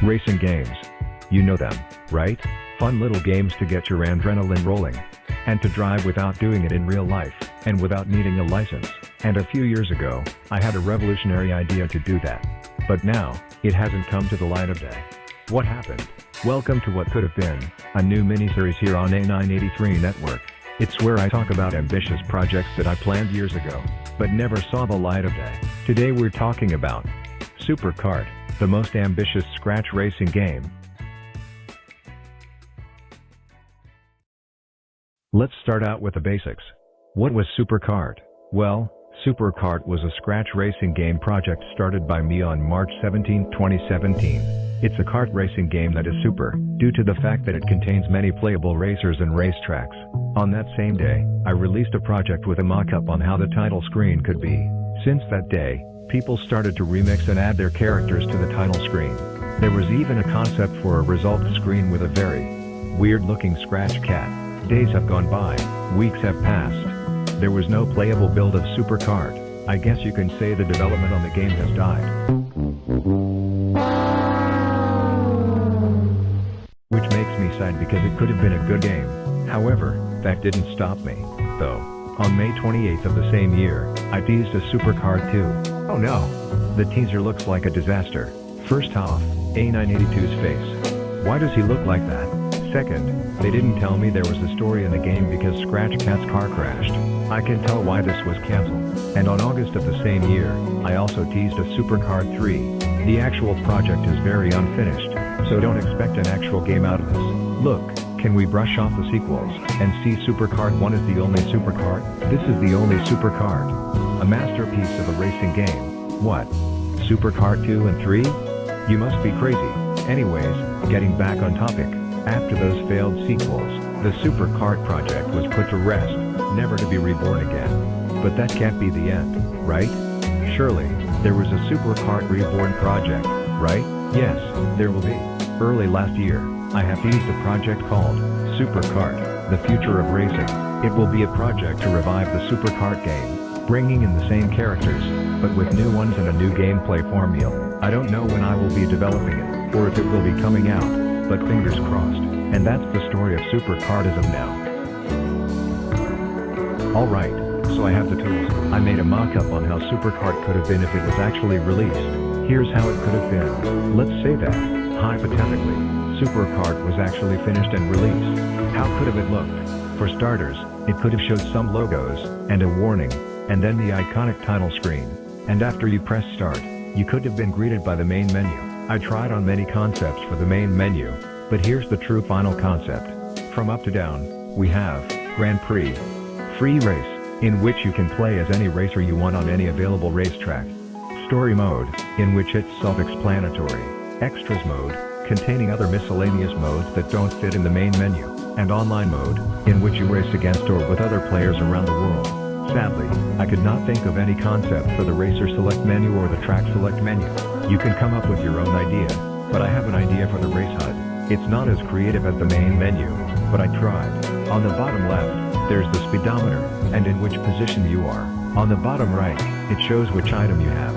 Racing games. You know them, right? Fun little games to get your adrenaline rolling. And to drive without doing it in real life, and without needing a license. And a few years ago, I had a revolutionary idea to do that. But now, it hasn't come to the light of day. What happened? Welcome to what could have been, a new mini-series here on A983 Network. It's where I talk about ambitious projects that I planned years ago, but never saw the light of day. Today we're talking about Super Kart, the most ambitious scratch racing game. Let's start out with the basics. What was Super Kart? Well, Super Kart was a scratch racing game project started by me on March 17, 2017. It's a kart racing game that is super, due to the fact that it contains many playable racers and racetracks. On that same day, I released a project with a mock-up on how the title screen could be. Since that day, people started to remix and add their characters to the title screen. There was even a concept for a results screen with a very weird-looking scratch cat. Days have gone by, weeks have passed. There was no playable build of Super Kart. I guess you can say the development on the game has died. Which makes me sad because it could have been a good game. However, that didn't stop me, though. On May 28th of the same year, I teased a Super Kart 2. Oh no! The teaser looks like a disaster. First off, A982's face. Why does he look like that? Second, they didn't tell me there was a story in the game because Scratch Cat's car crashed. I can tell why this was cancelled. And on August of the same year, I also teased a Super Kart 3. The actual project is very unfinished, so don't expect an actual game out of this. Look, can we brush off the sequels, and see Super Kart 1 is the only Super Kart? This is the only Super Kart. A masterpiece of a racing game. What? Super Kart 2 and 3? You must be crazy. Anyways, getting back on topic. After those failed sequels, the Super Kart project was put to rest, never to be reborn again. But that can't be the end, right? Surely, there was a Super Kart Reborn project, right? Yes, there will be. Early last year, I have teased a project called Super Kart, the future of racing. It will be a project to revive the Super Kart game, bringing in the same characters, but with new ones and a new gameplay formula. I don't know when I will be developing it, or if it will be coming out. But fingers crossed. And that's the story of Super Kart as of now. Alright, so I have the tools. I made a mock-up on how Super Kart could have been if it was actually released. Here's how it could have been. Let's say that, hypothetically, Super Kart was actually finished and released. How could have it looked? For starters, it could have showed some logos, and a warning, and then the iconic title screen. And after you press start, you could have been greeted by the main menu. I tried on many concepts for the main menu, but here's the true final concept. From up to down, we have Grand Prix, Free Race, in which you can play as any racer you want on any available racetrack. Story mode, in which it's self-explanatory. Extras mode, containing other miscellaneous modes that don't fit in the main menu. And online mode, in which you race against or with other players around the world. Sadly, I could not think of any concept for the racer select menu or the track select menu. You can come up with your own idea, but I have an idea for the race HUD. It's not as creative as the main menu, but I tried. On the bottom left, there's the speedometer, and in which position you are. On the bottom right, it shows which item you have.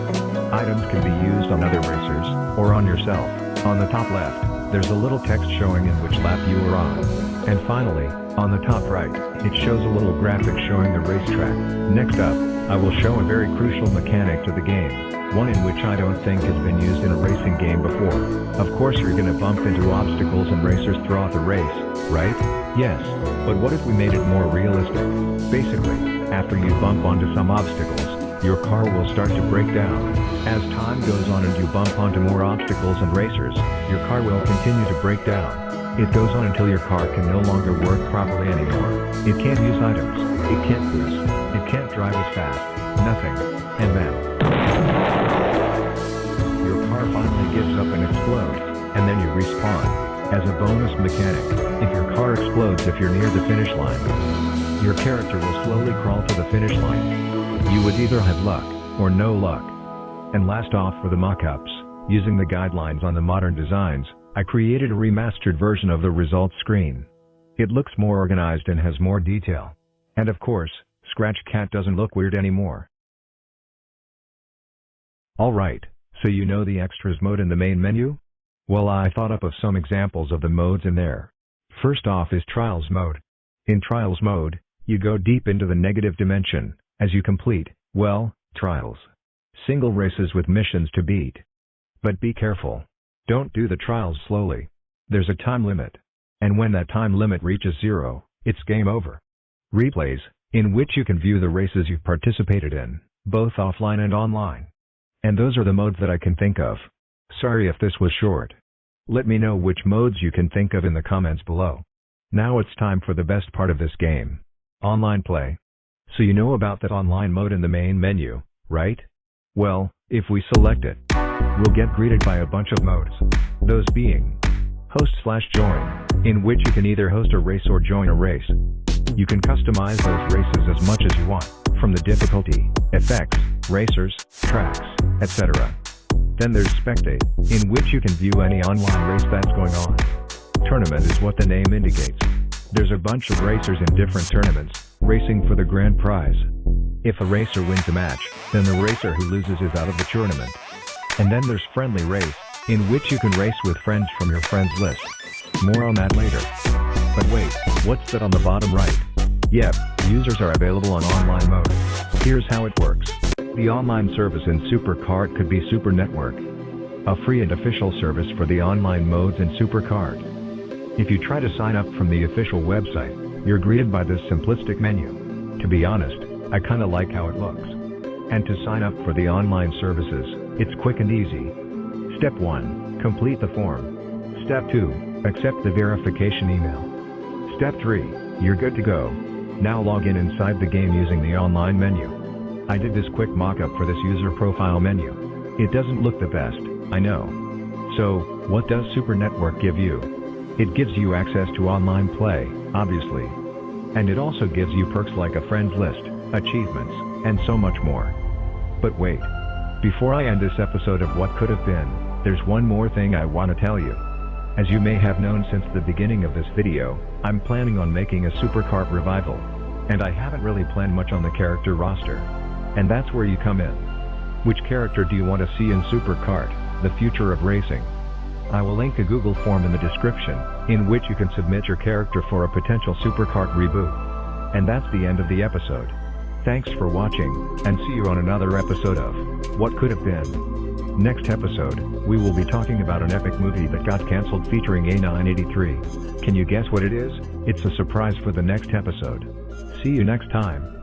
Items can be used on other racers, or on yourself. On the top left, there's a little text showing in which lap you are on. And finally, on the top right, it shows a little graphic showing the racetrack. Next up, I will show a very crucial mechanic to the game. One in which I don't think has been used in a racing game before. Of course you're gonna bump into obstacles and racers throughout the race, right? Yes, but what if we made it more realistic? Basically, after you bump onto some obstacles, your car will start to break down. As time goes on and you bump onto more obstacles and racers, your car will continue to break down. It goes on until your car can no longer work properly anymore. It can't use items, it can't boost, it can't drive as fast, nothing, and then your car finally gives up and explodes, and then you respawn. As a bonus mechanic, if your car explodes if you're near the finish line, your character will slowly crawl to the finish line. You would either have luck, or no luck. And last off for the mock-ups, using the guidelines on the modern designs, I created a remastered version of the results screen. It looks more organized and has more detail. And of course, Scratch Cat doesn't look weird anymore. Alright, so you know the extras mode in the main menu? Well, I thought up of some examples of the modes in there. First off is Trials mode. In Trials mode, you go deep into the negative dimension, as you complete, well, trials. Single races with missions to beat. But be careful. Don't do the trials slowly. There's a time limit. And when that time limit reaches 0, it's game over. Replays, in which you can view the races you've participated in, both offline and online. And those are the modes that I can think of. Sorry if this was short. Let me know which modes you can think of in the comments below. Now it's time for the best part of this game. Online play. So you know about that online mode in the main menu, right? Well, if we select it, we'll get greeted by a bunch of modes. Those being host/join, in which you can either host a race or join a race. You can customize those races as much as you want, from the difficulty, effects, racers, tracks, etc. Then there's Spectate, in which you can view any online race that's going on. Tournament is what the name indicates. There's a bunch of racers in different tournaments, racing for the grand prize. If a racer wins a match, then the racer who loses is out of the tournament. And then there's Friendly Race, in which you can race with friends from your friends list. More on that later. But wait, what's that on the bottom right? Yep, users are available on online mode. Here's how it works. The online service in Super Kart could be Super Network, a free and official service for the online modes in Super Kart. If you try to sign up from the official website, you're greeted by this simplistic menu. To be honest, I kinda like how it looks. And to sign up for the online services, it's quick and easy. Step 1, complete the form. Step 2, accept the verification email. Step 3, you're good to go. Now log in inside the game using the online menu. I did this quick mock-up for this user profile menu. It doesn't look the best, I know. So, what does Super Network give you? It gives you access to online play, obviously. And it also gives you perks like a friends list, achievements, and so much more. But wait. Before I end this episode of What Could Have Been, there's one more thing I want to tell you. As you may have known since the beginning of this video, I'm planning on making a Super Kart revival. And I haven't really planned much on the character roster. And that's where you come in. Which character do you want to see in Super Kart, the future of racing? I will link a Google form in the description, in which you can submit your character for a potential Super Kart reboot. And that's the end of the episode. Thanks for watching, and see you on another episode of What Could Have Been. Next episode, we will be talking about an epic movie that got cancelled featuring A983. Can you guess what it is? It's a surprise for the next episode. See you next time.